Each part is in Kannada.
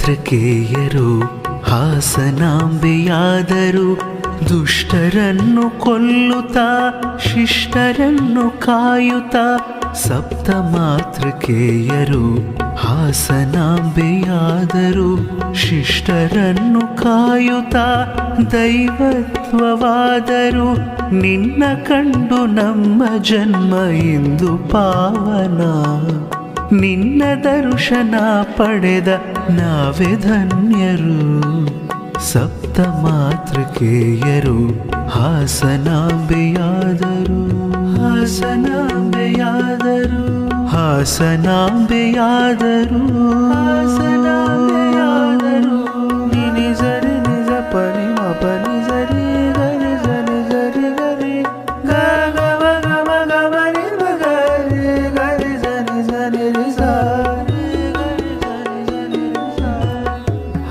ಮಾತೃಕೆಯರು ಹಾಸನಾಂಬೆಯಾದರು ದುಷ್ಟರನ್ನು ಕೊಲ್ಲುತ್ತಾ ಶಿಷ್ಟರನ್ನು ಕಾಯುತ್ತಾ ಸಪ್ತ ಮಾತೃಕೆಯರು ಹಾಸನಾಂಬೆಯಾದರು ಶಿಷ್ಟರನ್ನು ಕಾಯುತ್ತಾ ದೈವತ್ವವಾದರು ನಿನ್ನ ಕಂಡು ನಮ್ಮ ಜನ್ಮ ಇಂದು ಪಾವನ ನಿನ್ನ ದರ್ಶನ ಪಡೆದ ನಾವೇ ಧನ್ಯರು ಸಪ್ತ ಮಾತೃಕೆಯರು ಹಾಸನಾಂಬೆಯಾದರು ಹಾಸನಾಂಬೆಯಾದರು ಹಾಸನಾಂಬೆಯಾದರು ಹಾಸನಾಂಬೆಯಾದರು ನಿನಿ ಸರಿ ನಿಜ ಪನಿ ಮಪನಿ ಸರಿ ಗರಿ ಸರಿ ಸರಿ ಗರಿ ಗ ಗ ಮ ಗ ಮ ಗ ಮ ರಿ ಮ ಗ ರಿ ಗರಿ ಸರಿ ಸರಿ ರಿ ಸ ರಿ ಗರಿ ಸರಿ ಸರಿ ರಿ ಸ.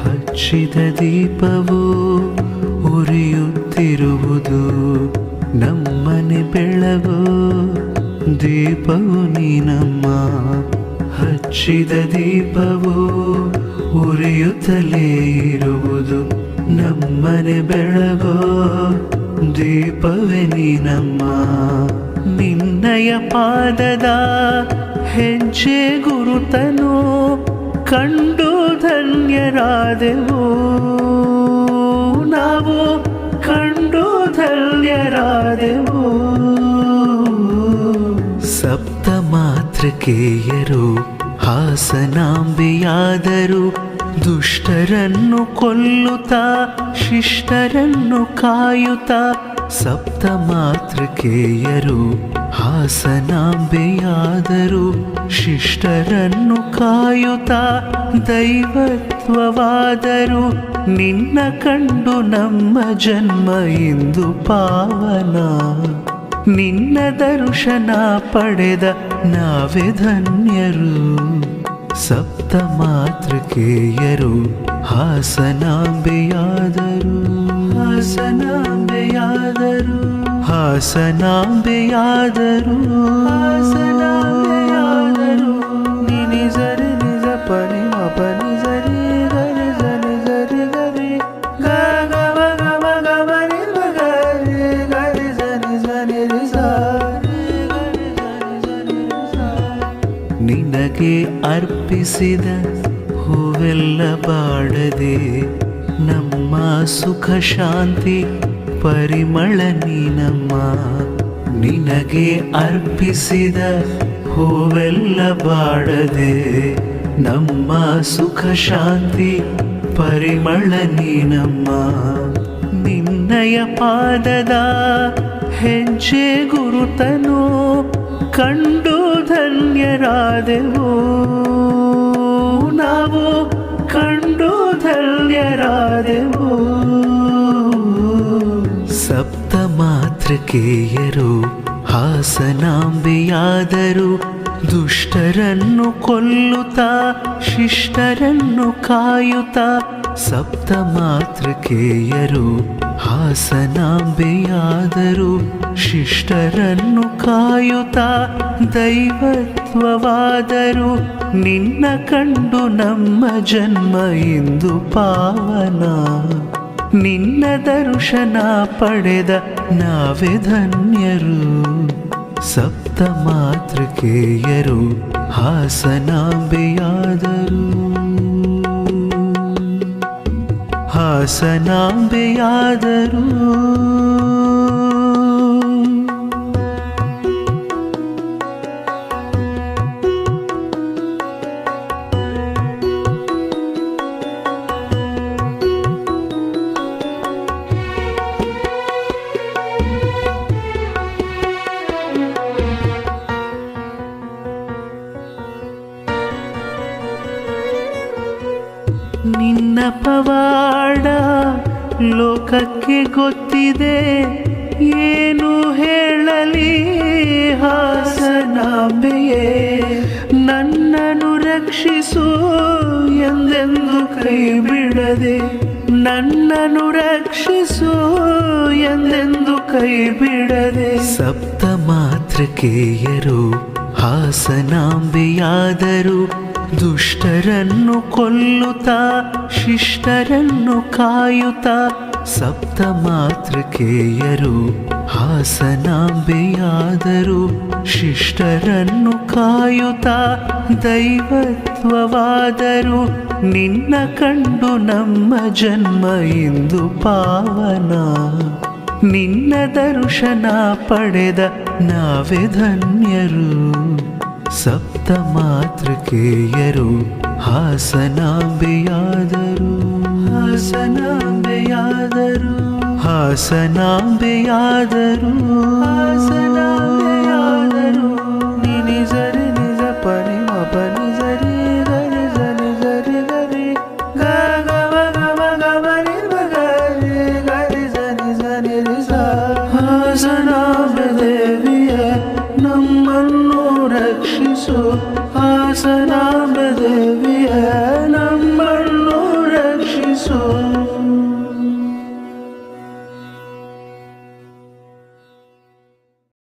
ಹಚ್ಚಿದ ದೀಪವು ಉರಿಯುತ್ತಿರುವುದು ನಮ್ಮನೆ ಬೆಳಗು ದೀಪವು ನೀನಮ್ಮ ಹಚ್ಚಿದ ದೀಪವು ಉರಿಯುತ್ತಲೇ ಇರುವುದು ನಮ್ಮನೆ ಬೆಳಗೋ ದೀಪವೇ ನೀನಮ್ಮ ನಿನ್ನಯ ಪಾದದ ಹೆಜ್ಜೆ ಗುರುತನು ಕಂಡು ಧನ್ಯರಾದೆವು ನಾವು ಕಂಡು ಧನ್ಯರಾದೆವು ಸಪ್ತ ಮಾತೃಕೆಯರು ಹಾಸನಾಂಬೆಯಾದರು ದುಷ್ಟರನ್ನು ಕೊಲ್ಲುತ್ತಾ ಶಿಷ್ಟರನ್ನು ಕಾಯುತ್ತಾ ಸಪ್ತ ಮಾತೃಕೆಯರು ಹಾಸನಾಂಬೆಯಾದರು ಶಿಷ್ಟರನ್ನು ಕಾಯುತ್ತಾ ದೈವತ್ವವಾದರು ನಿನ್ನ ಕಂಡು ನಮ್ಮ ಜನ್ಮ ಇಂದು ಪಾವನ ನಿನ್ನ ದರ್ಶನ ಪಡೆದ ನಾವೇ ಧನ್ಯರು ಸಪ್ತ ಮಾತೃಕೆಯರು ಹಾಸನಾಂಬೆಯಾದರು ಹಾಸನಾಂಬೆಯಾದರು ಹಾಸನಾಂಬೆಯಾದರು ಹಾಸನಾಂಬೆಯಾದರು ನಿನಿ ಸರಿ ನಿಜ ಪನಿ ಮಪನಿ ಸರಿ ಗರಿ ಸರಿ ಸರಿ ಗರಿ ಗ ಗ ಮ ಗ ಮ ಗ ಮ ರಿ ಮ ಗ ರಿ ಗರಿ ಸರಿ ಸರಿ ರಿ ಸ ರಿ ಗರಿ ಸರಿ ಸರಿ ರಿ ಸ. ನಿನಗೆ ಅರ್ಪಿಸಿದ ಹೂವೆಲ್ಲ ಬಾಡದೆ ನಮ್ಮ ಸುಖ ಶಾಂತಿ ಪರಿಮಳ ನೀನಮ್ಮ ನಿನಗೆ ಅರ್ಪಿಸಿದ ಹೂವೆಲ್ಲ ಬಾಡದೆ ನಮ್ಮ ಸುಖ ಶಾಂತಿ ಪರಿಮಳ ನೀನಮ್ಮ ನಿನ್ನಯ ಪಾದದ ಹೆಜ್ಜೆ ಗುರುತನು ಕಂಡು ಧನ್ಯರಾದೆವು ನಾವು ಕಂಡು ಧನ್ಯರಾದೆವು ಸಪ್ತ ಮಾತೃಕೆಯರು ಹಾಸನಾಂಬೆಯಾದರು ದುಷ್ಟರನ್ನು ಕೊಲ್ಲುತ್ತಾ ಶಿಷ್ಟರನ್ನು ಕಾಯುತ್ತಾ ಸಪ್ತ ಮಾತೃಕೆಯರು ಹಾಸನಾಂಬೆಯಾದರು ಶಿಷ್ಟರನ್ನು ಕಾಯುತ್ತಾ ದೈವತ್ವವಾದರು ನಿನ್ನ ಕಂಡು ನಮ್ಮ ಜನ್ಮ ಇಂದು ಪಾವನ ನಿನ್ನ ದರ್ಶನ ಪಡೆದ ನಾವೇ ಧನ್ಯರು ಸಪ್ತ ಮಾತೃಕೆಯರು ಹಾಸನಾಂಬೆಯಾದರು ಹಾಸನಾಂಬೆಯಾದರು ನಿನ್ನ ಪವಾಡ ಲೋಕಕ್ಕೆ ಗೊತ್ತಿದೆ ಏನು ಹೇಳಲಿ ಹಾಸನಾಂಬೆಯೇ ನನ್ನನ್ನು ರಕ್ಷಿಸು ಎಂದೆಂದು ಕೈ ಬಿಡದೆ ನನ್ನನ್ನು ರಕ್ಷಿಸು ಎಂದೆಂದು ಕೈ ಬಿಡದೆ ಸಪ್ತ ಮಾತೃಕೆಯರು ಹಾಸನಾಂಬೆಯಾದರು ದುಷ್ಟರನ್ನು ಕೊಲ್ಲುತ್ತಾ ಶಿಷ್ಟರನ್ನು ಕಾಯುತ್ತಾ ಸಪ್ತ ಮಾತೃಕೆಯರು ಹಾಸನಾಂಬೆಯಾದರು. ಶಿಷ್ಟರನ್ನು ಕಾಯುತ್ತಾ ದೈವತ್ವವಾದರು. ನಿನ್ನ ಕಂಡು ನಮ್ಮ ಜನ್ಮ ಇಂದು ಪಾವನ. ನಿನ್ನ ದರ್ಶನ ಪಡೆದ ನಾವೇ ಧನ್ಯರು. ಸಪ್ತ ಮಾತೃಕೆಯರು ಹಾಸನಾಂಬೆಯಾದರು. ಹಾಸನಾಂಬೆಯಾದರು. ಹಾಸನಾಂಬೆಯಾದರು. ಹಾಸನಾಂಬೆಯಾದರು. ನಿನಿ ಸರಿ ನಿಜ ಪನಿ ಮ ಪನಿ ಸರಿ ಗರಿ ಸರಿ ಸರಿ ಗರಿ ಗ ಗ ಮ ಗ ಮ ಗ ಮ ನಿ ಮ ಗರಿ ಗರಿ ಸನಿ ಸನಿ ರಿ ಸ. ಹಾಸನಾಂಬೆ ದೇವಿಯೇ ನಮ್ಮನ್ನು ರಕ್ಷಿಸು. ಹಾಸನಾಂಬೆ ದೇವಿಯೇ